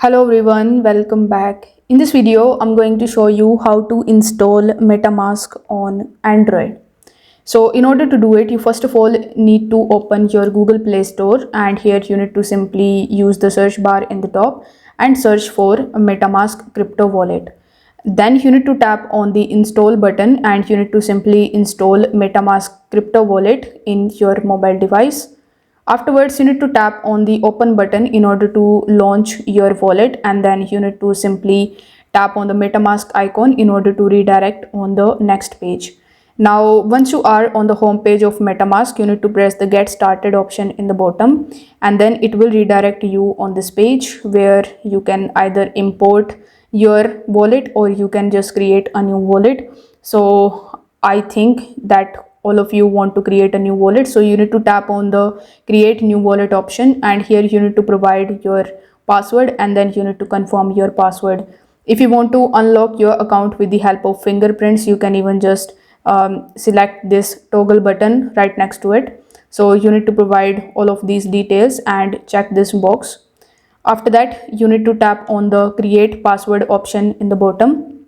Hello everyone, welcome back. In this video, I'm going to show you how to install MetaMask on Android. So in order to do it, you first of all need to open your Google Play Store, and here you need to simply use the search bar in the top and search for MetaMask crypto wallet. Then you need to tap on the install button and you need to simply install MetaMask crypto wallet in your mobile device. Afterwards, you need to tap on the open button in order to launch your wallet, and then you need to simply tap on the MetaMask icon in order to redirect on the next page. Now, once you are on the home page of MetaMask, you need to press the get started option in the bottom, and then it will redirect you on this page where you can either import your wallet or you can just create a new wallet. So I think that all of you want to create a new wallet, so you need to tap on the create new wallet option, and here you need to provide your password and then you need to confirm your password. If you want to unlock your account with the help of fingerprints, you can even just select this toggle button right next to it. So you need to provide all of these details and check this box. After that, you need to tap on the create password option in the bottom,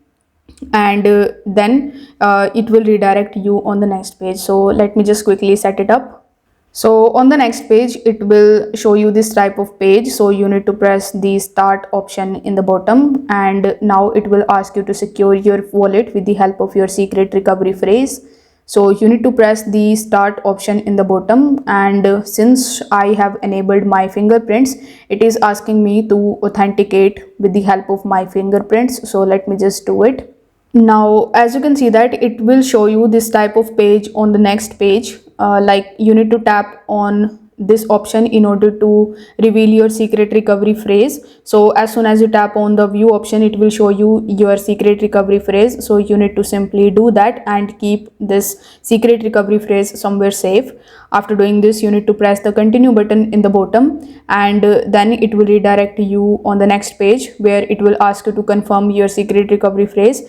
and then it will redirect you on the next page. So let me just quickly set it up. So on the next page, it will show you this type of page. So you need to press the start option in the bottom, and now it will ask you to secure your wallet with the help of your secret recovery phrase. So you need to press the start option in the bottom, and since I have enabled my fingerprints, it is asking me to authenticate with the help of my fingerprints. So let me just do it. Now, as you can see that it will show you this type of page on the next page. Like you need to tap on this option in order to reveal your secret recovery phrase. So as soon as you tap on the view option, it will show you your secret recovery phrase. So you need to simply do that and keep this secret recovery phrase somewhere safe. After doing this, you need to press the continue button in the bottom, and then it will redirect you on the next page where it will ask you to confirm your secret recovery phrase.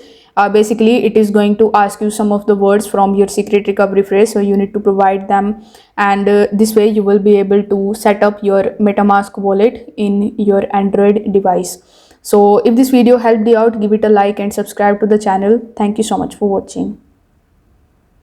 Basically, it is going to ask you some of the words from your secret recovery phrase, so you need to provide them, and this way you will be able to set up your MetaMask wallet in your Android device. So if this video helped you out, give it a like and subscribe to the channel. Thank you so much for watching.